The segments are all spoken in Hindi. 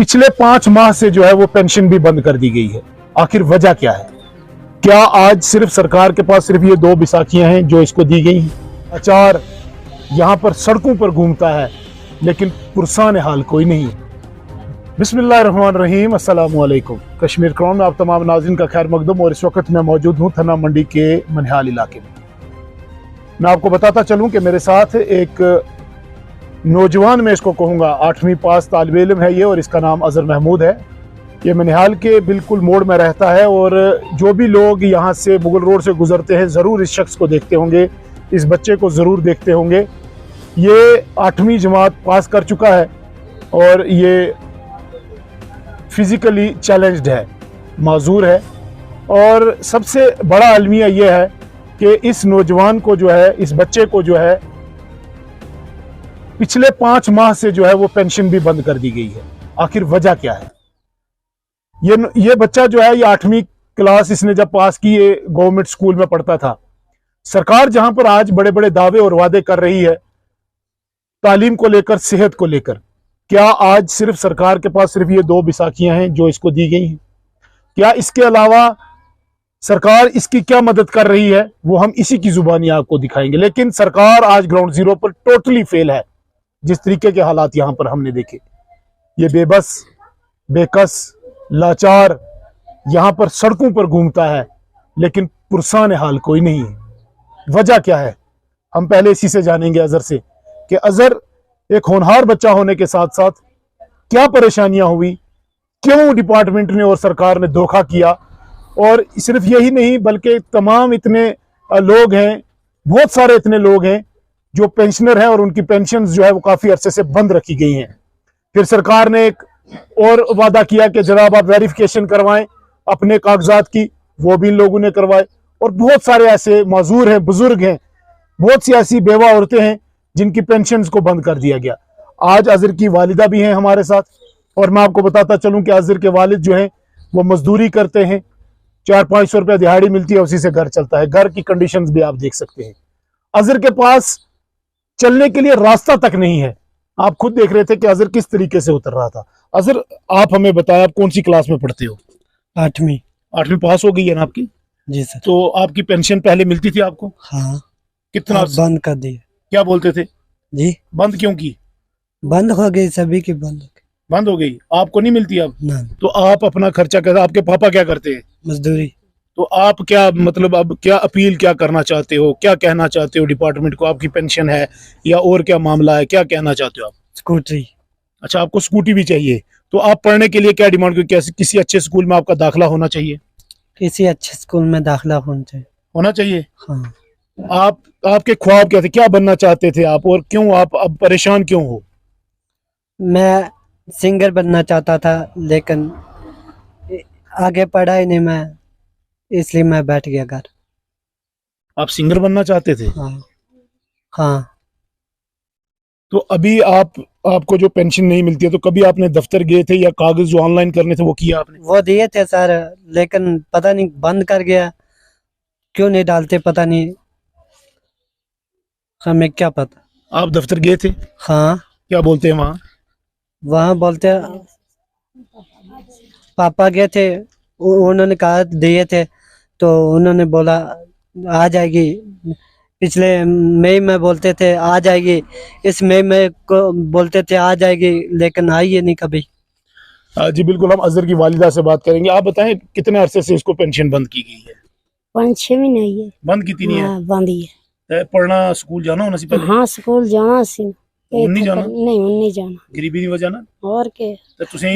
पिछले 5 माह से जो है वो पेंशन भी बंद कर दी गई है। आखिर वजह क्या है? क्या आज सिर्फ सरकार के पास सिर्फ ये 2 बैसाखियां हैं जो इसको दी गई हैं? अचार यहाँ पर सड़कों पर घूमता है लेकिन पुरसान हाल कोई नहीं है। बिस्मिल्लाहिर्रहमानिर्रहीम, अस्सलाम वालेकुम। कश्मीर क्राउन में आप तमाम नाज़रीन का खैर मकदम। और इस वक्त मैं मौजूद हूँ थना मंडी के मनहाल इलाके में। मैं आपको बताता चलूँ कि मेरे साथ एक नौजवान, मैं इसको कहूँगा 8वीं पास तालिब इल्म है ये, और इसका नाम अजहर महमूद है। ये मनहाल के बिल्कुल मोड़ में रहता है और जो भी लोग यहाँ से मुगल रोड से गुजरते हैं ज़रूर इस शख्स को देखते होंगे, इस बच्चे को ज़रूर देखते होंगे। ये 8वीं जमात पास कर चुका है और ये फिज़िकली चैलेंज्ड है, माजूर है। और सबसे बड़ा अलमिया ये है कि इस नौजवान को जो है, इस बच्चे को जो है पिछले 5 माह से जो है वो पेंशन भी बंद कर दी गई है। आखिर वजह क्या है? ये बच्चा जो है, ये 8वीं क्लास इसने जब पास की, ये गवर्नमेंट स्कूल में पढ़ता था। सरकार जहां पर आज बड़े बड़े दावे और वादे कर रही है तालीम को लेकर, सेहत को लेकर, क्या आज सिर्फ सरकार के पास सिर्फ ये 2 बैसाखियां हैं जो इसको दी गई हैं? क्या इसके अलावा सरकार इसकी क्या मदद कर रही है? वो हम इसी की जुबानी आपको दिखाएंगे। लेकिन सरकार आज ग्राउंड जीरो पर टोटली फेल है। जिस तरीके के हालात यहां पर हमने देखे, ये बेबस, बेकस, लाचार यहां पर सड़कों पर घूमता है लेकिन पुरसान हाल कोई नहीं है। वजह क्या है? हम पहले इसी से जानेंगे अजहर से कि अजहर एक होनहार बच्चा होने के साथ साथ क्या परेशानियां हुई, क्यों डिपार्टमेंट ने और सरकार ने धोखा किया। और सिर्फ यही नहीं बल्कि तमाम इतने लोग हैं, बहुत सारे इतने लोग हैं जो पेंशनर हैं और उनकी पेंशन जो है वो काफी अरसे से बंद रखी गई हैं। फिर सरकार ने एक और वादा किया कि जनाब आप वेरिफिकेशन करवाएं अपने कागजात की, वो भी इन लोगों ने करवाए। और बहुत सारे ऐसे माजूर हैं, बुजुर्ग हैं, बहुत सी ऐसी बेवा औरतें हैं जिनकी पेंशन को बंद कर दिया गया। आज अजहर की वालिदा भी हैं हमारे साथ, और मैं आपको बताता चलूं कि अजहर के वालिद जो हैं वो मजदूरी करते हैं, 400-500 रुपया दिहाड़ी मिलती है, उसी से घर चलता है। घर की कंडीशंस भी आप देख सकते हैं। अजहर के पास चलने के लिए रास्ता तक नहीं है। आप खुद देख रहे थे कि अजहर किस तरीके से उतर रहा था। अजहर, आप हमें बताएं, आप कौन सी क्लास में पढ़ते हो? 8वीं पास हो गई है ना आपकी? जी सर। तो आपकी पेंशन पहले मिलती थी आपको? हाँ। कितना? आप बंद कर दिए। क्या बोलते थे जी? बंद क्यों की? बंद हो गई, सभी की बंद हो गई। बंद हो गई, आपको नहीं मिलती अब? ना। तो आप अपना खर्चा कैसे? आपके पापा क्या करते हैं? मजदूरी। तो आप क्या मतलब अब क्या अपील क्या करना चाहते हो, क्या कहना चाहते हो डिपार्टमेंट को? आपकी पेंशन है या और क्या मामला है, क्या कहना चाहते हो आप? स्कूटरी। अच्छा, आपको स्कूटी भी चाहिए। तो आप पढ़ने के लिए क्या डिमांड करें? कैसे किसी अच्छे स्कूल में आपका दाखिला होना चाहिए? किसी अच्छे स्कूल में दाखिला होना चाहिए। हाँ। आपके ख्वाब क्या थे, क्या बनना चाहते थे आप, और क्यों आप अब परेशान क्यों हो? मैं सिंगर बनना चाहता था लेकिन आगे पढ़ा ही नहीं मैं, इसलिए मैं बैठ गया घर। आप सिंगर बनना चाहते थे? हाँ। हाँ। तो अभी आपको जो पेंशन नहीं मिलती है, तो कभी आपने दफ्तर गए थे या कागज जो ऑनलाइन करने थे वो किया आपने? वो दिए थे सर, लेकिन पता नहीं बंद कर गया, क्यों नहीं डालते पता नहीं, हमें क्या पता। आप दफ्तर गए थे? हाँ। क्या बोलते हैं वहाँ? वहाँ बोलते पापा गए थे, उन्होंने कहा दिए थे, तो उन्होंने बोला आ जाएगी। पिछले मई में बोलते थे आ जाएगी, इस मई में को बोलते थे आ जाएगी, लेकिन आई है नहीं कभी। जी बिल्कुल, हम अजहर की वालिदा से बात करेंगे। आप बताएं कितने अरसे से इसको पेंशन बंद की गई है? 5-6 महीने है। बंद कितनी नहीं है? हाँ, बंद ही है। पढ़ना स्कूल जाना होना सी पहले? हाँ, स्कूल जाना सी। नहीं जाना? नहीं जाना। गरीबी नहीं वजाना? और के तो तुसी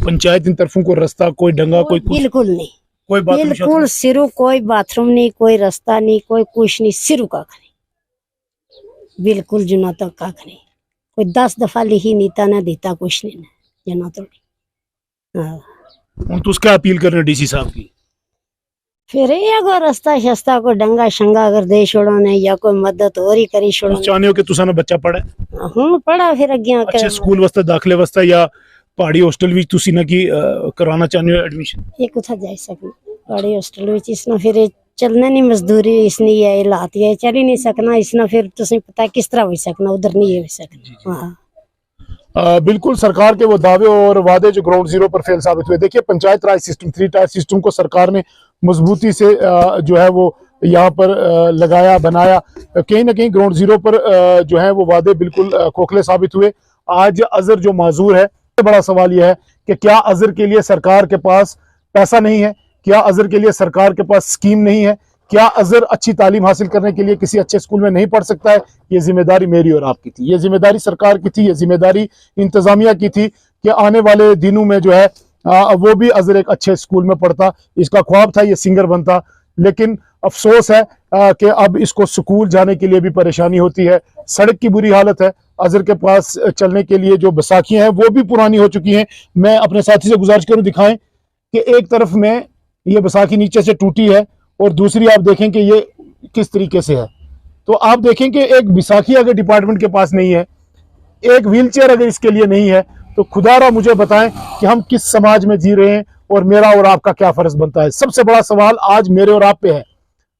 पंचायत दी तरफों कोई रास्ता, कोई डंगा, कोई कुछ? बिल्कुल नहीं, कोई बाथरूम बिल्कुल सिरू, कोई बाथरूम नहीं, कोई रास्ता नहीं, कोई कुछ नहीं, सिरू कख नहीं, बिल्कुल जुना तक कख नहीं। कोई 10 दफा लिखी नीता ना देता कुछ नहीं जना तो। हम तो उसका अपील कर रहे हैं डीसी साहब की। फिर ये अगर रास्ता शस्ता को डंगा शंगा अगर दे छोड़ो ने, या कोई मदद और ही करी छोड़ो। चाहने हो कि तुसाना बच्चा पढ़े? हूं पढ़ा फिर अगे अच्छे स्कूल वास्ते, दाखिले वास्ते, या पहाड़ी हॉस्टल भी तुसी ना की कराना चाहने हो एडमिशन? ये कुछ जा सकना पहाड़ी हॉस्टल विच, इसना फिर चलना नहीं, मजदूरी इसने ये हालात है, चल ही नहीं सकना इसना, फिर तुसें पता किस तरह हो सकना, उधर नहीं हो सकना। हाँ। बिल्कुल सरकार के वो दावे और वादे जो ग्राउंड जीरो पर फेल साबित हुए। देखिए पंचायत राज सिस्टम, 3 टायर सिस्टम को सरकार ने मजबूती से जो है वो यहाँ पर लगाया बनाया। कहीं ना कहीं ग्राउंड जीरो पर जो है वो वादे बिल्कुल खोखले साबित हुए। आज अजहर जो माजूर है, बड़ा सवाल यह है कि क्या अजहर के लिए सरकार के पास पैसा नहीं है, क्या अजहर के लिए सरकार के पास स्कीम नहीं है, क्या अजहर अच्छी तालीम हासिल करने के लिए किसी अच्छे स्कूल में नहीं पढ़ सकता है। ये जिम्मेदारी मेरी और आपकी थी, ये जिम्मेदारी सरकार की थी, ये जिम्मेदारी इंतजामिया की थी कि आने वाले दिनों में जो है वो भी अजहर एक अच्छे स्कूल में पढ़ता। इसका ख्वाब था ये सिंगर बनता, लेकिन अफसोस है कि अब इसको स्कूल जाने के लिए भी परेशानी होती है। सड़क की बुरी हालत है, अजहर के पास चलने के लिए जो बैसाखियां हैं वो भी पुरानी हो चुकी हैं। मैं अपने साथी से गुजारिश करूं दिखाएं कि एक तरफ में ये बैसाखी नीचे से टूटी है और दूसरी आप देखें कि ये किस तरीके से है। तो आप देखें कि एक बैसाखी अगर डिपार्टमेंट के पास नहीं है, एक व्हीलचेयर अगर इसके लिए नहीं है, तो खुदारा मुझे बताएं कि हम किस समाज में जी रहे हैं और मेरा और आपका क्या फर्ज बनता है। सबसे बड़ा सवाल आज मेरे और आप पे है,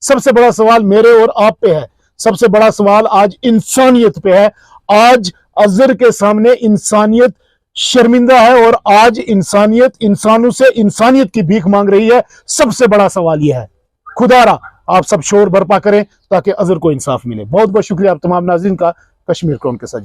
सबसे बड़ा सवाल मेरे और आप पे है, सबसे बड़ा सवाल आज इंसानियत पे है। आज अजहर के सामने इंसानियत शर्मिंदा है और आज इंसानियत इंसानों से इंसानियत की भीख मांग रही है। सबसे बड़ा सवाल यह है। खुदारा आप सब शोर बर्पा करें ताकि अजहर को इंसाफ मिले। बहुत बहुत शुक्रिया आप तमाम नाज़रीन का कश्मीर क्राउन के साथ।